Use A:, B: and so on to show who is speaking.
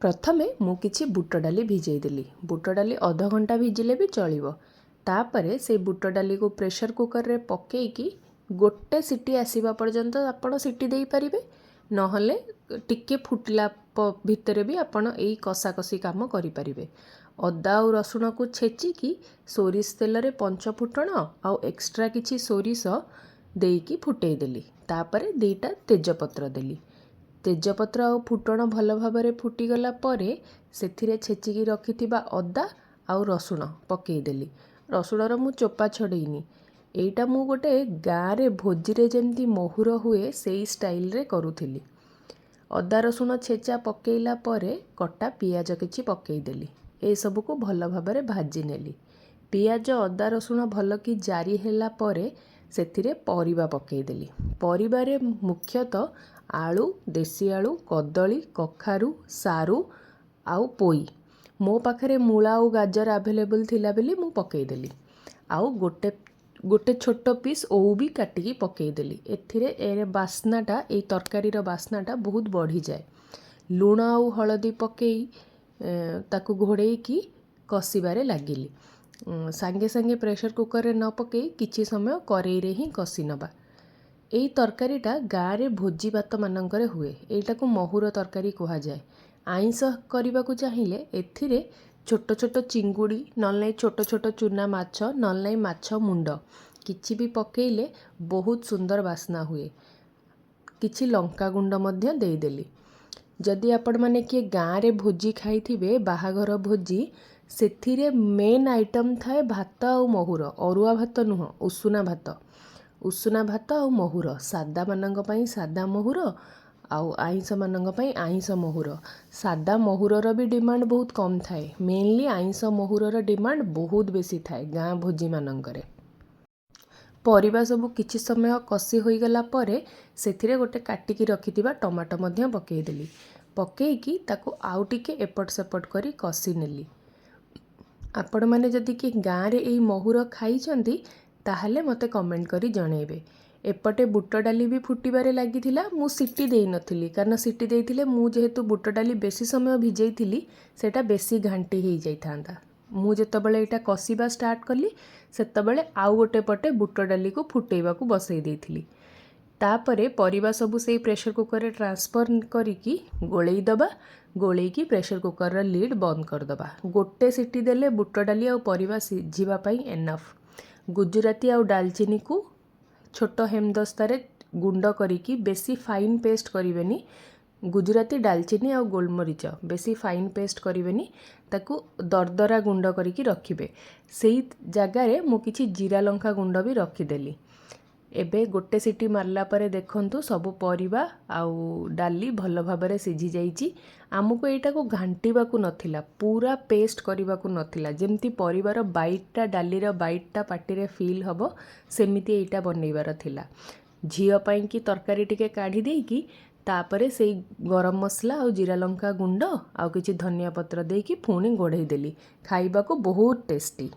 A: प्रथमे मु किछि बुट डाली भिजई देली। बुट डाली अध घंटा भिजिले भी चलिबो। तापरे से बुट डाली को प्रेशर कुकर रे पकेइकी गोटे सीटी आसीबा पर्यंत आपण सीटी देई परिबे। नहले टिके फुटला भितरे भी आपण एई कसा कसी काम करि परिबे। अदा और रसुण को छेचिकी सोरिष तेल रे पंच फुटण आउ एक्स्ट्रा किछि सोरिष देइकी फुटेई देली। तापरे दुईटा तेजपत्र देली। तेजपत्र आ फुटण भल भाव फुटीगला परे सेथिरे छेचिकी रखिथिबा अदा आउ रसुण पकेईदेली। रसुणर मु चोपा छड़ेइनी। एइटा मु गोटे गाँ रे भोजी रे जेमती महुर हुए सेई स्टाइल रे करूथिली। अदा रसुण छेचा पकेइला परे कटा पियाज किछि पकेईदेली। ए सबु को भल भाव भाजी नेली। पियाज अदा रसुण भल कि जारी होला परे सेथिरे परिबा पकेईदेली। परिबारे मुख्यतः आलू, देसी आलू, कदली, कखारू, सारू आउ पोई। मो पाखरे मूला और गाजर अवेलेबल थिला बेली मु पकेईदेली। आउ गोटे छोट पीस ओउ भी काटिकी पकेईदेली। एथिरे ए बास्नाटा ए तरकारीर बास्नाटा बहुत बढ़ी जाए। लुण आउ हलदी पकेई ताकू घोड़ेइकी कषिबारे लागिली। सांगे सांगे प्रेशर कुकर रे न पकेई किछि समय करेई रे ही कषि नबा। एई तरकारीटा गाँ रे भोजी भात मानंकरे हुए। एइटा को महुर तरकारी कहा जाए। आइंस करबाकू चाहिए एथिरे छोट छोट चिंगुड़ी नल्लाई छोट छोट चूना माछ नल्लाई माछ मुंड किछि भी पकेइले बहुत सुंदर बास्ना हुए। किछि लंका गुंड मध्य देदेली। जदि आपण माने किए गाँ रे भोजी खाइथिबे बाहाघर भोजी सेथिरे मेन आइटम थाए भात आउ महुर। अरुआ भात नुह उषुना भात। उषुना भात आउ महुर। सादा मानंग पई सादा महुर आउ आइंस मानंग पई आइंस महुर। सादा महुरर भी डिमांड बहुत कम थाए। मेनली आइंस महुरर डिमांड बहुत बेसी थाए गाँ भोजी मानंगरे। परिबा सबु किछि समय कषि होई गला परे सेथिरे गोटे काटिकी रखिथिबा टमाटो मध्य पकेईदेली। पकेईकी ताकू आउ टिके एपट सेपट करी कषि नेली। आपण माने जदि कि गाँ रे एई महुर खाइचंती ताहले मते कमेंट करी जणेबे। एपटे बुट डाली भी फुटीबारे लागिथिला। मु सिटी देई नथिली कारण सिटी देइथिले मु जेहेतु बुट डाली बेसी समय भिजेइथिली सेटा बेसी घांटी हेई जाइथांता। मु जेतबेले एटा कषिबा स्टार्ट कली सेतबेले आउ गोटे पटे बुट डाली को फुटेइबाकू बसई देइथिली। तापरे परिबा सबु सेई प्रेशर कुकर रे ट्रांसफर करिकी गोळेई दबा। गोळेईकी प्रेशर कुकर रा लीड बंद कर दबा। गोटे सिटी देले बुट डाली आउ परिबा सिझिबा पई एनफ। गुजराती आउ दालचीनी को छोट हेमदस्तारे गुंड करिकी बेसी फाइन पेस्ट करिवेनी। गुजराती दालचीनी आउ गोलमरीच बेसी फाइन पेस्ट करिवेनी। ताकू दरदरा गुंड करिकी रखिबे। सेई जगार मु किछि जीरा लंका गुंड भी रखिदेली। एबे गोटे सिटी मारला परे देखंतु सबु परिबा आउ डाली भल भाबरे सिझी जाइची। आमुको एटा को घांटीबा को नथिला पूरा पेस्ट करिबा को नथिला। जेमती परिबार बाइटटा डालीर बाइटटा पाटिरे फील हबो सेमिति एटा बनैबार थिला। झियो पई की तरकारी टिके काढी देइकी तापरे सेई गरम मसला आउ जीरा लंका गुंड आउ किछि धनिया पत्र देइकी पुणी गोढेई देली। खाइबा को बहुत टेस्टी।